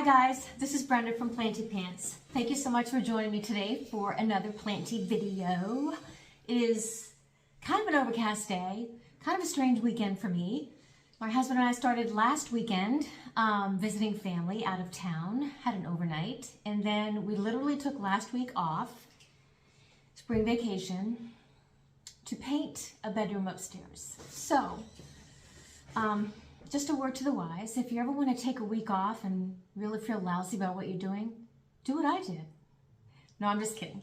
guys, this is Brenda from Planty Pants. Thank you so much for joining me today for another planty video. It is kind of an overcast day, kind of a strange weekend for me. My husband and I started last weekend visiting family out of town, had an overnight, and then we literally took last week off, spring vacation, to paint a bedroom upstairs. So, just a word to the wise, if you ever want to take a week off and really feel lousy about what you're doing, do what I did. No, I'm just kidding.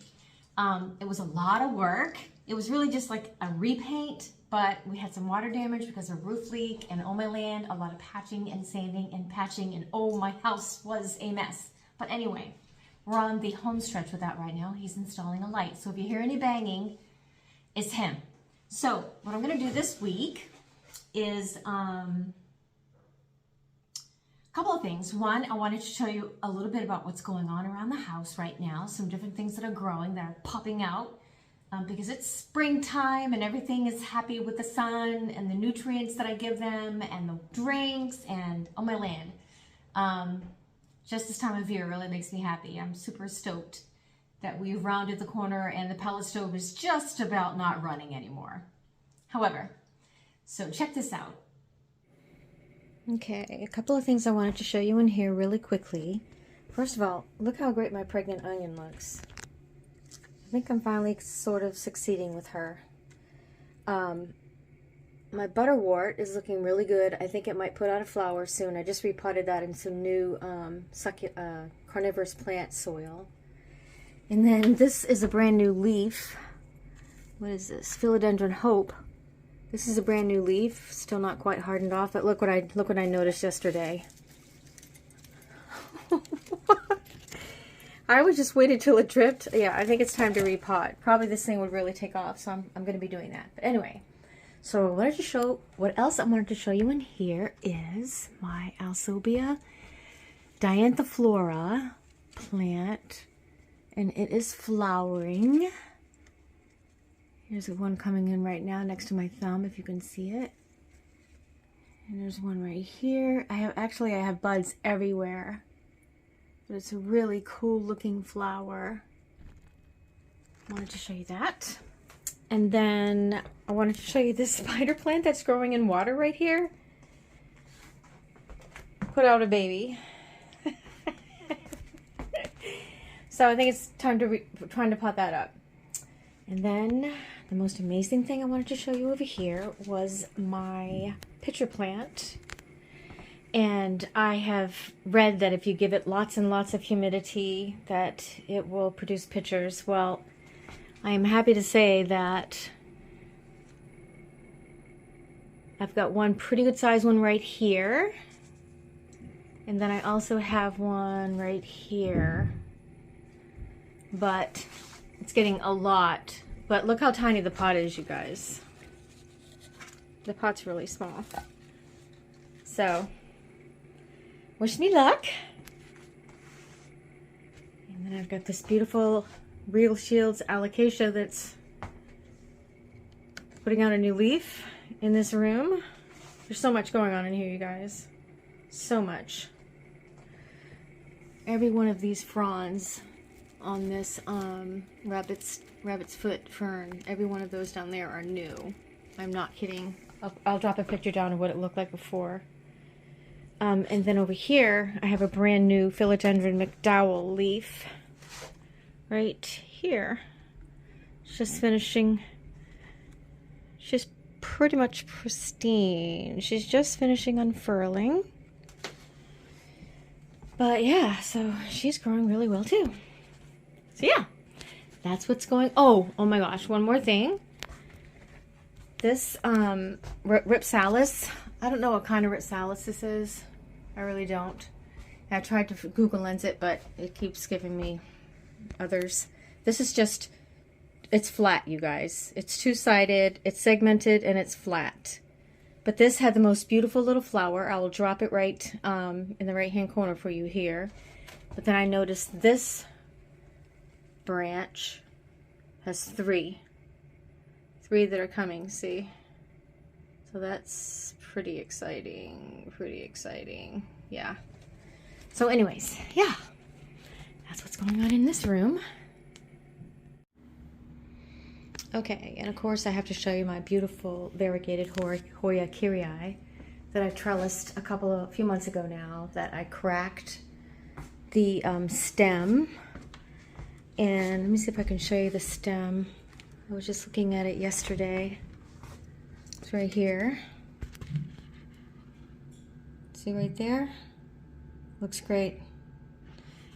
It was a lot of work. It was really just like a repaint, but we had some water damage because of roof leak, and on my land, a lot of patching and sanding and patching, and oh, my house was a mess. But anyway, we're on the home stretch with that right now. He's installing a light. So if you hear any banging, it's him. So what I'm gonna do this week is a couple of things. One, I wanted to show you a little bit about what's going on around the house right now, some different things that are growing, that are popping out because it's springtime and everything is happy with the sun and the nutrients that I give them and the drinks and on my land. Just this time of year really makes me happy. I'm super stoked that we've rounded the corner and the pellet stove is just about not running anymore. However, so check this out. Okay, a couple of things I wanted to show you in here really quickly. First of all, look how great my pregnant onion looks. I think I'm finally sort of succeeding with her. My butterwort is looking really good. I think it might put out a flower soon. I just repotted that in some new carnivorous plant soil. And then this is a brand new leaf. What is this? Philodendron Hope. This is a brand new leaf, still not quite hardened off, but look what I noticed yesterday. I would just waited till it dripped. Yeah, I think it's time to repot. Probably this thing would really take off, so I'm going to be doing that. But anyway, so what else I wanted to show you in here is my Alsobia dianthiflora plant, and it is flowering. Here's one coming in right now next to my thumb, if you can see it. And there's one right here. I have buds everywhere. But it's a really cool looking flower. I wanted to show you that. And then I wanted to show you this spider plant that's growing in water right here. Put out a baby. So I think it's time to pot that up. And then the most amazing thing I wanted to show you over here was my pitcher plant. And I have read that if you give it lots and lots of humidity, that it will produce pitchers. Well, I am happy to say that I've got one pretty good sized one right here. And then I also have one right here. But it's getting a lot. But look how tiny the pot is, you guys. The pot's really small. So, wish me luck. And then I've got this beautiful Real Shields alocasia that's putting out a new leaf in this room. There's so much going on in here, you guys. So much. Every one of these fronds on this rabbit's foot fern, every one of those down there are new. I'm not kidding. I'll drop a picture down of what it looked like before. And then over here, I have a brand new Philodendron McDowell leaf right here. Just finishing. She's pretty much pristine. She's just finishing unfurling. But yeah, so she's growing really well too. So yeah, that's what's going. Oh my gosh, one more thing. This Ripsalis, I don't know what kind of Ripsalis this is. I really don't. I tried to Google Lens it, but it keeps giving me others. This is just, it's flat, you guys. It's two-sided, it's segmented, and it's flat. But this had the most beautiful little flower. I will drop it right in the right-hand corner for you here. But then I noticed this branch has three that are coming, see? So that's pretty exciting, yeah. So anyways, yeah, that's what's going on in this room. Okay, and of course I have to show you my beautiful variegated Hoya Kyrii that I trellised a few months ago now, that I cracked the stem. And let me see if I can show you the stem. I was just looking at it yesterday. It's right here. See right there? Looks great.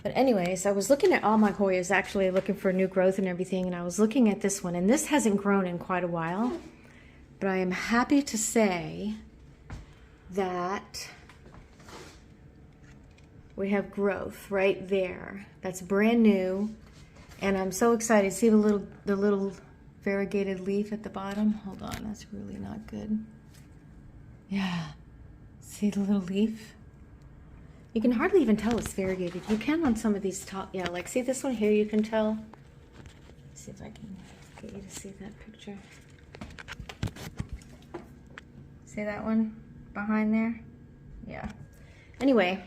But anyways, I was looking at all my Hoyas, actually looking for new growth and everything, and I was looking at this one, and this hasn't grown in quite a while, but I am happy to say that we have growth right there. That's brand new, and I'm so excited. See the little variegated leaf at the bottom? Hold on, that's really not good. Yeah, see the little leaf? You can hardly even tell it's variegated. You can on some of these top, yeah, like see this one here, you can tell. Let's see if I can get you to see that picture. See that one behind there? Yeah. Anyway,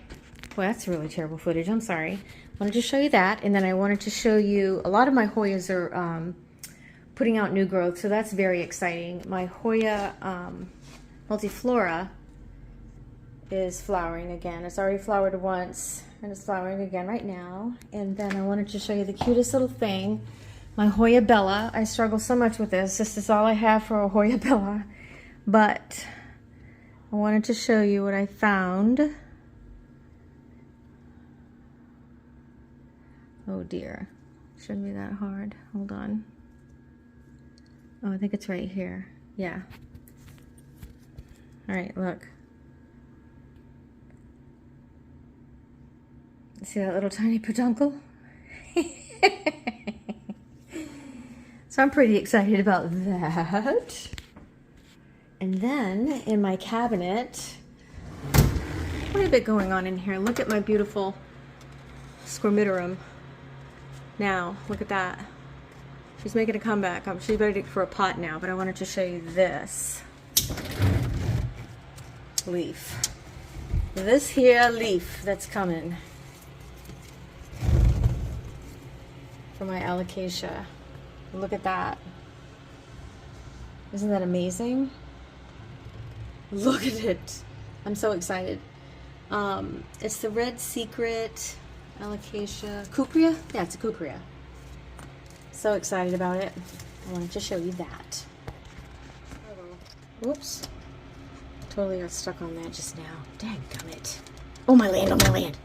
well, that's really terrible footage. I'm sorry. I wanted to show you that, and then I wanted to show you, a lot of my Hoyas are putting out new growth, so that's very exciting. My Hoya multiflora is flowering again. It's already flowered once, and it's flowering again right now. And then I wanted to show you the cutest little thing, my Hoya Bella. I struggle so much with this. This is all I have for a Hoya Bella, but I wanted to show you what I found. Oh dear, shouldn't be that hard. Hold on. Oh, I think it's right here. Yeah. All right, look. See that little tiny peduncle? So I'm pretty excited about that. And then in my cabinet, quite a bit going on in here. Look at my beautiful squamitorum. Now, look at that. She's making a comeback. She's ready for a pot now, but I wanted to show you this leaf. This here leaf that's coming for my alocasia. Look at that. Isn't that amazing? Look at it. I'm so excited. It's the Red Secret alocasia. Cupria? Yeah, it's a cupria. So excited about it. I wanted to show you that. Whoops. Totally got stuck on that just now. Dadgummit. Oh, my land, oh, my land.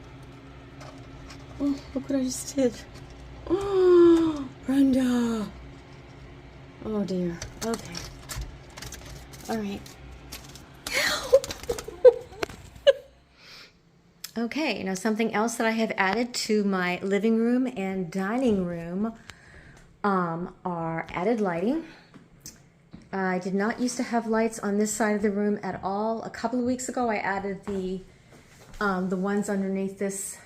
Oh, look what I just did. Oh, Brenda. Oh, dear. Okay. All right. Okay, now something else that I have added to my living room and dining room are added lighting. I did not used to have lights on this side of the room at all. A couple of weeks ago, I added the ones underneath this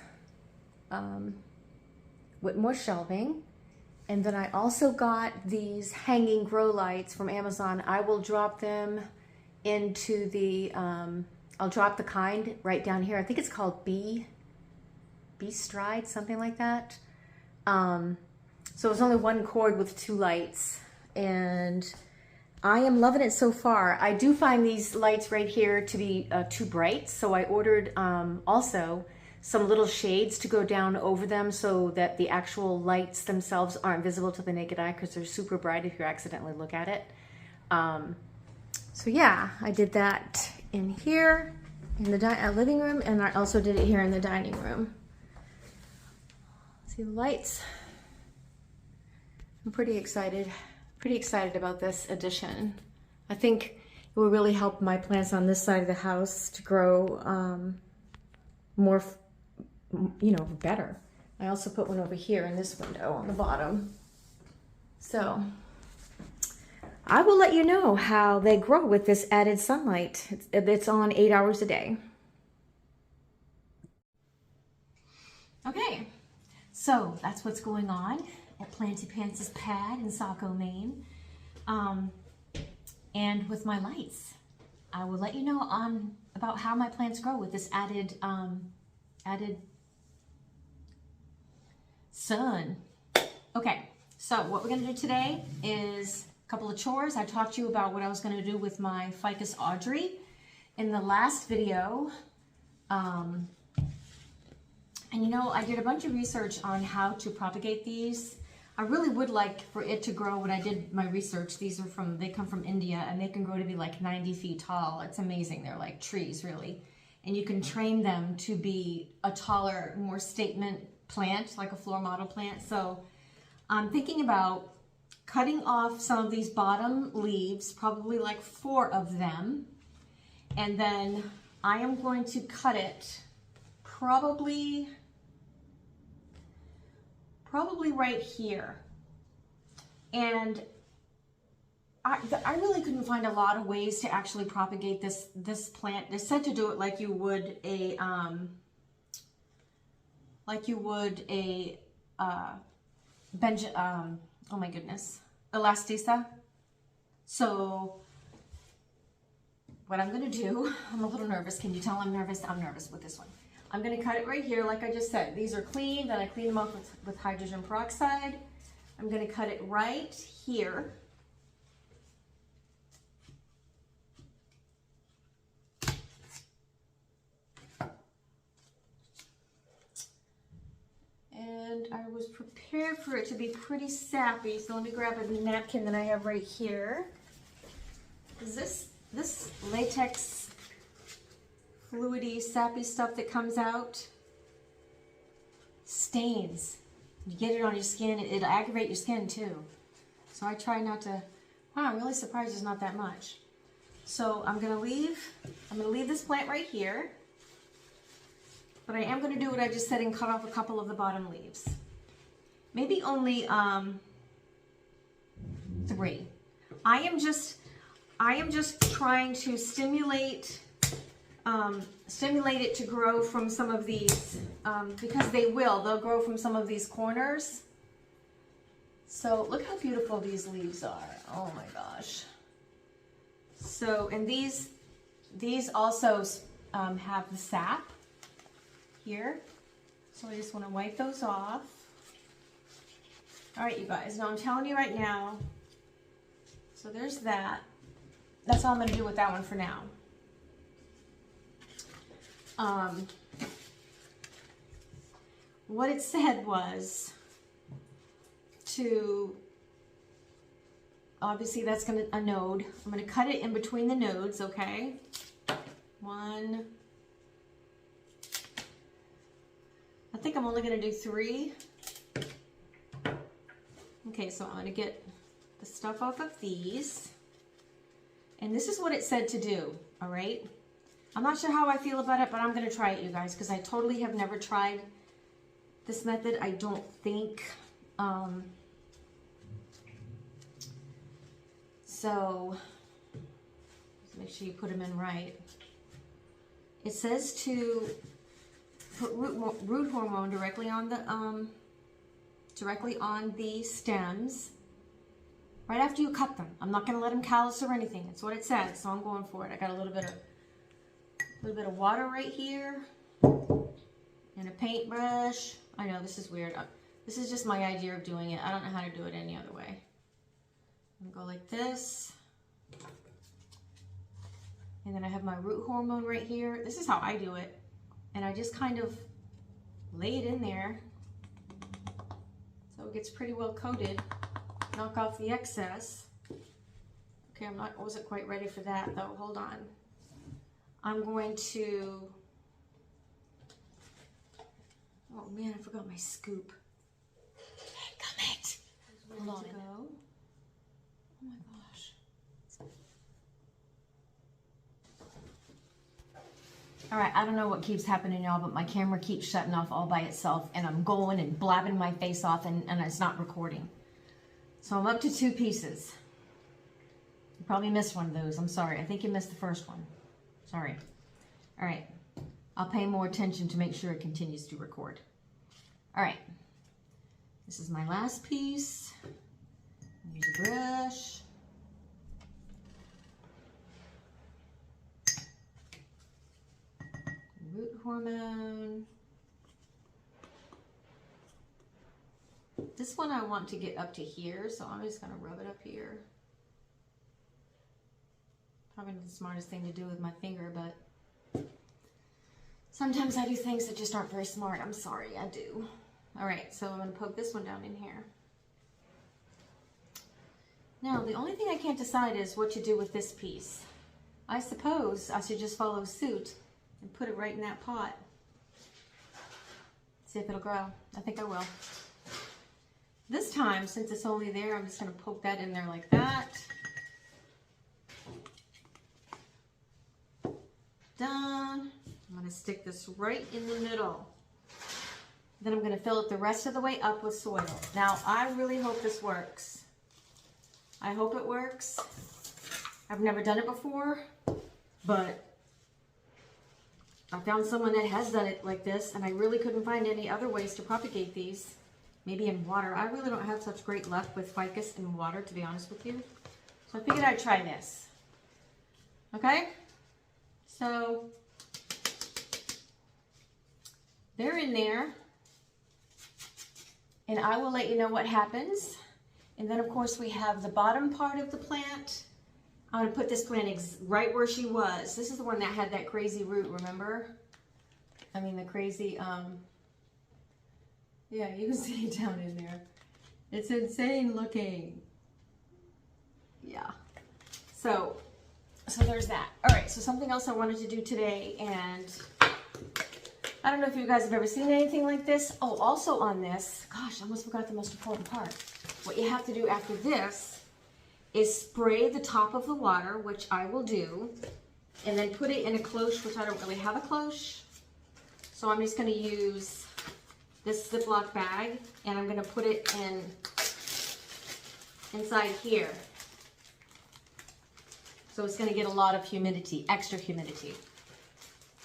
Whitmore shelving. And then I also got these hanging grow lights from Amazon. I will drop them into the, I'll drop the kind right down here. I think it's called Bee Stride, something like that. So it's only one cord with 2 lights, and I am loving it so far. I do find these lights right here to be too bright, so I ordered also some little shades to go down over them so that the actual lights themselves aren't visible to the naked eye, because they're super bright if you accidentally look at it. So yeah, I did that in here in the living room, and I also did it here in the dining room. See the lights? I'm pretty excited about this addition. I think it will really help my plants on this side of the house to grow more, better. I also put one over here in this window on the bottom. So I will let you know how they grow with this added sunlight. It's on 8 hours a day. Okay, so that's what's going on at Planty Pants' pad in Saco, Maine. And with my lights, I will let you know about how my plants grow with this added added sun. Okay, so what we're going to do today is a couple of chores. I talked to you about what I was going to do with my Ficus Audrey in the last video. And you know, I did a bunch of research on how to propagate these. I really would like for it to grow. When I did my research, these are they come from India, and they can grow to be like 90 feet tall. It's amazing. They're like trees, really. And you can train them to be a taller, more statement plant, like a floor model plant. So I'm thinking about cutting off some of these bottom leaves, probably like 4 of them. And then I am going to cut it probably right here. And I really couldn't find a lot of ways to actually propagate this plant. They said to do it like you would a oh my goodness, elastisa. So what I'm going to do, I'm a little nervous. Can you tell I'm nervous? I'm nervous with this one. I'm going to cut it right here, like I just said. These are clean, then I clean them up with hydrogen peroxide. I'm going to cut it right here. And I was prepared for it to be pretty sappy, so let me grab a napkin that I have right here. This latex fluidy, sappy stuff that comes out stains. You get it on your skin, it'll aggravate your skin too. So I try not to. Wow, I'm really surprised there's not that much. So I'm gonna leave this plant right here. But I am going to do what I just said and cut off a couple of the bottom leaves. Maybe only 3. I am just trying to stimulate it to grow from some of these, because they'll grow from some of these corners. So look how beautiful these leaves are. Oh my gosh. So, and these also have the sap here. So I just want to wipe those off. All right, you guys. Now I'm telling you right now. So there's that. That's all I'm going to do with that one for now. What it said was to, obviously that's a node. I'm going to cut it in between the nodes, okay? 1. I think I'm only going to do 3. Okay, so I'm going to get the stuff off of these. And this is what it said to do, all right? I'm not sure how I feel about it, but I'm going to try it, you guys, because I totally have never tried this method, I don't think. So, make sure you put them in right. It says to put root hormone directly on the stems right after you cut them. I'm not going to let them callus or anything. That's what it says, so I'm going for it. I got a little bit of water right here and a paintbrush. I know this is weird. This is just my idea of doing it. I don't know how to do it any other way. I'm gonna go like this. And then I have my root hormone right here. This is how I do it. And I just kind of lay it in there so it gets pretty well coated. Knock off the excess. Okay, I wasn't quite ready for that though. Hold on. I'm going to, oh man, I forgot my scoop. Come it. Hold on. Go. Oh my gosh. All right, I don't know what keeps happening, y'all, but my camera keeps shutting off all by itself, and I'm going and blabbing my face off, and it's not recording. So I'm up to 2 pieces. You probably missed one of those. I'm sorry. I think you missed the first one. Sorry. All right. I'll pay more attention to make sure it continues to record. All right. This is my last piece. Use a brush. Root hormone. This one I want to get up to here, so I'm just going to rub it up here. Probably not the smartest thing to do with my finger, but sometimes I do things that just aren't very smart. I'm sorry, I do. All right, so I'm going to poke this one down in here. Now, the only thing I can't decide is what to do with this piece. I suppose I should just follow suit and put it right in that pot. See if it'll grow. I think I will. This time, since it's only there, I'm just going to poke that in there like that. Done. I'm going to stick this right in the middle. Then I'm going to fill it the rest of the way up with soil. Now, I really hope this works. I hope it works. I've never done it before, but I found someone that has done it like this, and I really couldn't find any other ways to propagate these. Maybe in water. I really don't have such great luck with ficus in water, to be honest with you. So I figured I'd try this. Okay? So they're in there, and I will let you know what happens. And then, of course, we have the bottom part of the plant. I'm going to put this plant right where she was. This is the one that had that crazy root, remember? I mean, the crazy, yeah, you can see it down in there. It's insane looking. Yeah. So there's that. All right, so something else I wanted to do today, and I don't know if you guys have ever seen anything like this. Oh, also on this, gosh, I almost forgot the most important part. What you have to do after this is spray the top of the water, which I will do, and then put it in a cloche, which I don't really have a cloche. So I'm just going to use this Ziploc bag, and I'm going to put it inside here. So it's going to get a lot of humidity, extra humidity.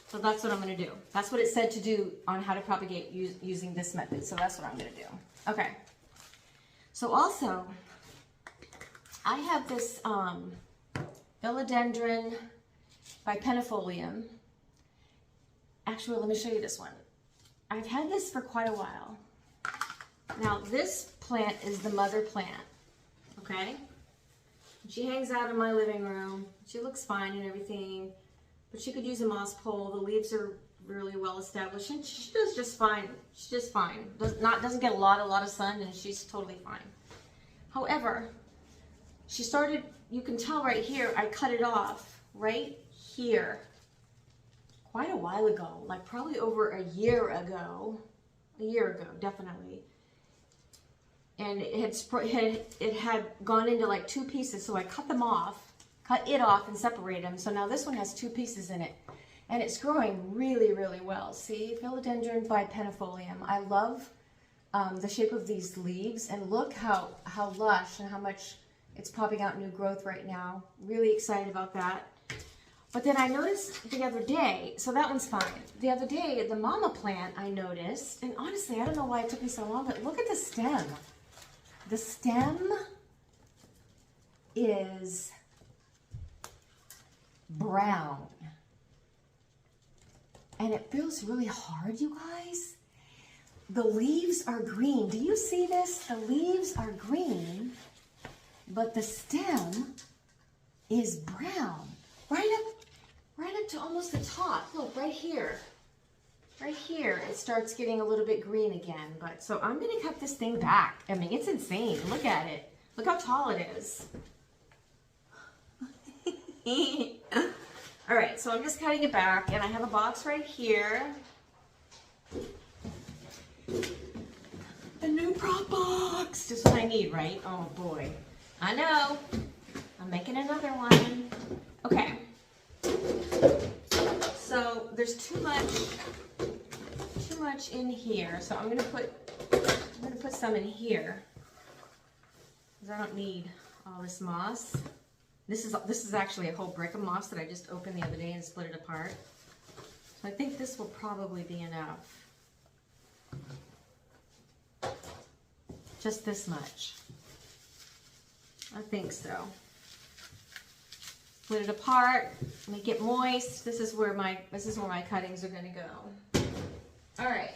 So that's what I'm going to do. That's what it said to do on how to propagate using this method. So that's what I'm going to do. Okay. So also, I have this Philodendron Bipennifolium. Actually, let me show you this one. I've had this for quite a while. Now, this plant is the mother plant, okay? She hangs out in my living room. She looks fine and everything, but she could use a moss pole. The leaves are really well established, and she does just fine. She's just fine. Doesn't get a lot of sun, and she's totally fine. However, she started, you can tell right here, I cut it off right here quite a while ago, like probably over a year ago, definitely. And it had gone into like two pieces, so I cut it off and separated them. So now this one has two pieces in it, and it's growing really, really well. See, Philodendron Bipennifolium. I love the shape of these leaves, and look how lush and how much it's popping out new growth right now. Really excited about that. But then I noticed the other day, so that one's fine. The other day, the mama plant I noticed, and honestly, I don't know why it took me so long, but look at the stem. The stem is brown. And it feels really hard, you guys. The leaves are green. Do you see this? The leaves are green, but the stem is brown. Right up to almost the top. Look, right here. Right here, it starts getting a little bit green again. But so I'm going to cut this thing back. I mean, it's insane. Look at it. Look how tall it is. All right, so I'm just cutting it back, and I have a box right here. The new prop box. Just what I need, right? Oh boy. I know. I'm making another one. Okay. So there's too much in here. So I'm gonna put some in here, because I don't need all this moss. This is actually a whole brick of moss that I just opened the other day and split it apart. So I think this will probably be enough. Just this much. I think so. Split it apart, make it moist. This is where my cuttings are gonna go. All right.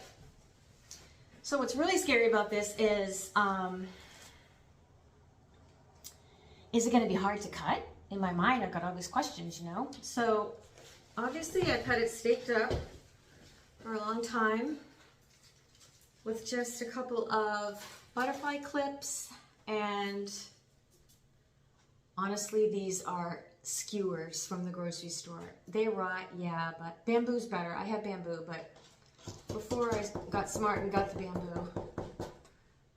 So what's really scary about this is it going to be hard to cut? In my mind, I've got all these questions, you know? So obviously I've had it staked up for a long time with just a couple of butterfly clips, and honestly, these are skewers from the grocery store. They rot, yeah, but bamboo's better. I have bamboo, but before I got smart and got the bamboo,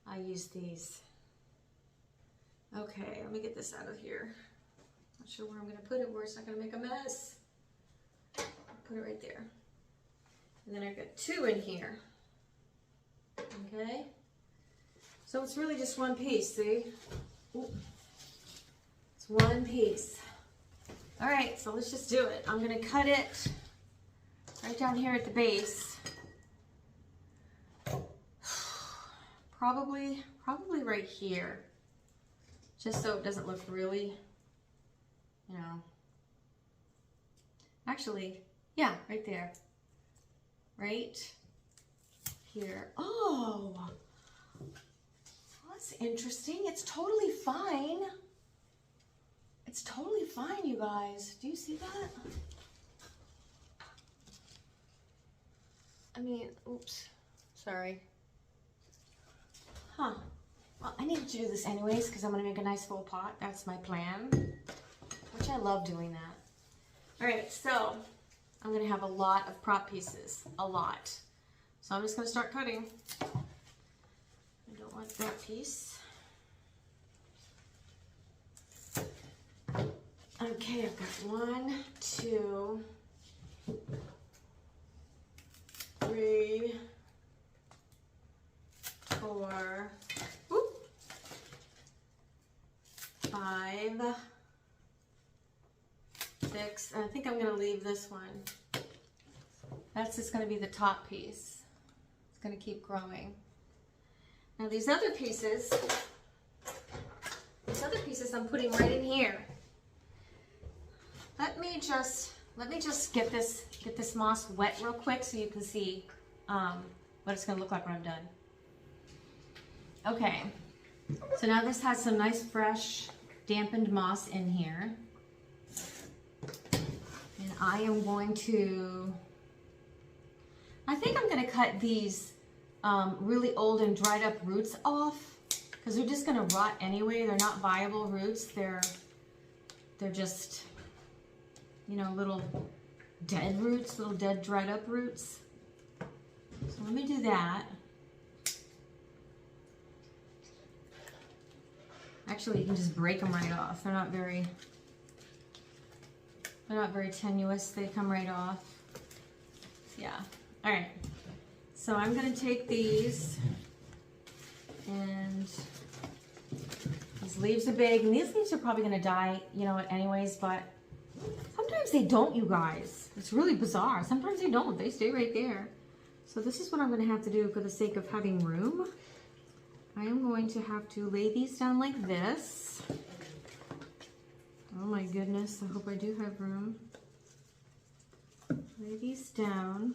I used these. Okay, let me get this out of here. Not sure where I'm gonna put it where it's not gonna make a mess. I'll put it right there. And then I've got 2 in here. Okay? So it's really just one piece, see? Ooh. It's one piece. All right, so let's just do it. I'm gonna cut it right down here at the base. Probably right here. Just so it doesn't look really, you know. Actually, yeah, right there. Right here. Oh, that's interesting. It's totally fine. It's totally fine, you guys. Do you see that? I mean, oops, sorry. Huh. Well, I needed to do this anyways because I'm going to make a nice full pot. That's my plan, which I love doing that. All right, so I'm going to have a lot of prop pieces, a lot. So I'm just going to start cutting. I don't want that piece. Okay, I've got 1, 2, 3, 4, 5, 6, and I think I'm going to leave this one. That's just going to be the top piece. It's going to keep growing. Now these other pieces I'm putting right in here. Let me just get this moss wet real quick so you can see what it's going to look like when I'm done. Okay, so now this has some nice fresh dampened moss in here, and I am going to, I think I'm going to cut these really old and dried up roots off because they're just going to rot anyway. They're not viable roots. They're just, you know, little dead roots, little dead dried up roots. So let me do that. Actually, you can just break them right off. They're not very tenuous. They come right off. Yeah. All right. So I'm going to take these, and these leaves are big, and these leaves are probably going to die, you know, anyways, but sometimes they don't, you guys. It's really bizarre. Sometimes they don't. They stay right there. So this is what I'm going to have to do for the sake of having room. I am going to have to lay these down like this. Oh my goodness, I hope I do have room. Lay these down.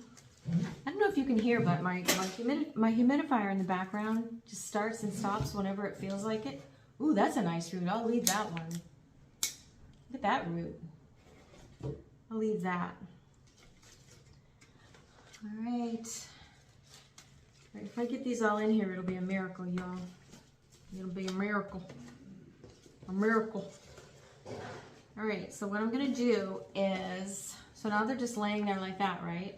I don't know if you can hear, but my humidifier in the background just starts and stops whenever it feels like it. Ooh, that's a nice root. I'll leave that one. Look at that root. I'll leave that. All right. If I get these all in here, it'll be a miracle, y'all. It'll be a miracle. A miracle. All right, so what I'm going to do is, so now they're just laying there like that, right?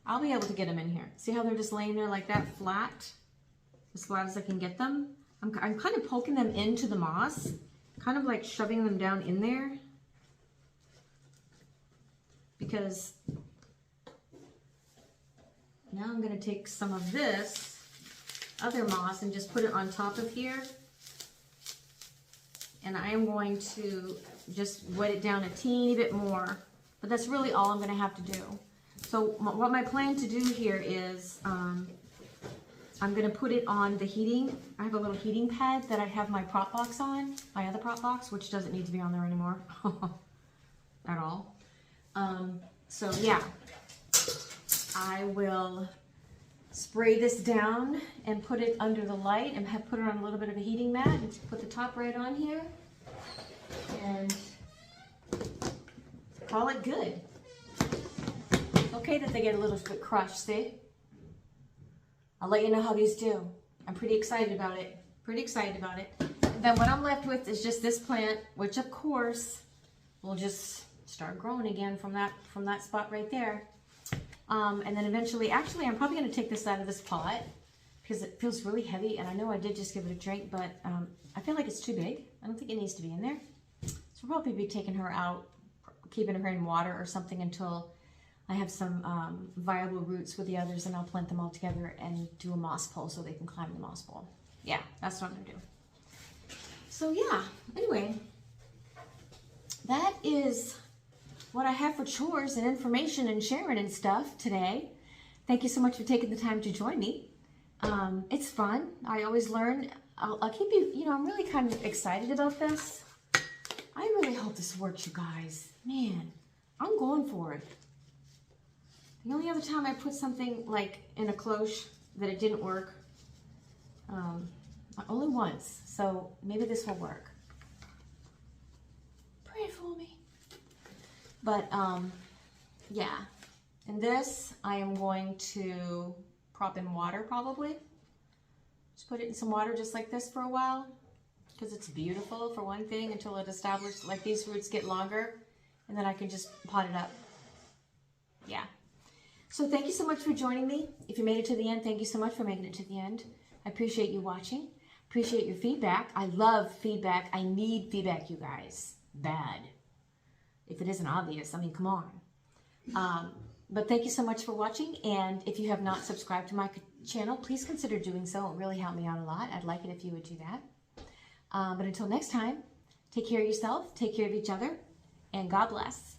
I'll be able to get them in here. See how they're just laying there like that, flat? As flat as I can get them. I'm kind of poking them into the moss, kind of like shoving them down in there. Because now I'm going to take some of this other moss and just put it on top of here. And I am going to just wet it down a teeny bit more. But that's really all I'm going to have to do. So what my plan to do here is I'm going to put it on the heating. I have a little heating pad that I have my prop box on. My other prop box, which doesn't need to be on there anymore. At all. So yeah. I will spray this down and put it under the light and put it on a little bit of a heating mat and put the top right on here and call it good. Okay that they get a little bit crushed, see? I'll let you know how these do. I'm pretty excited about it. Pretty excited about it. And then what I'm left with is just this plant, which of course will just start growing again from that spot right there. And then eventually, actually, I'm probably going to take this out of this pot because it feels really heavy. And I know I did just give it a drink, but I feel like it's too big. I don't think it needs to be in there. So we'll probably be taking her out, keeping her in water or something until I have some viable roots with the others, and I'll plant them all together and do a moss pole so they can climb the moss pole. Yeah, that's what I'm going to do. So yeah, anyway, that is what I have for chores and information and sharing and stuff today. Thank you so much for taking the time to join me. It's fun. I always learn. I'll keep you, I'm really kind of excited about this. I really hope this works, you guys. Man, I'm going for it. The only other time I put something like in a cloche that it didn't work, only once. So maybe this will work. Pray for me. But yeah, and this I am going to prop in water probably. Just put it in some water just like this for a while because it's beautiful for one thing until it establishes, like these roots get longer, and then I can just pot it up. Yeah. So thank you so much for joining me. If you made it to the end, thank you so much for making it to the end. I appreciate you watching. Appreciate your feedback. I love feedback. I need feedback, you guys. Bad. If it isn't obvious, I mean, come on. But thank you so much for watching. And if you have not subscribed to my channel, please consider doing so. It would really help me out a lot. I'd like it if you would do that. But until next time, take care of yourself, take care of each other, and God bless.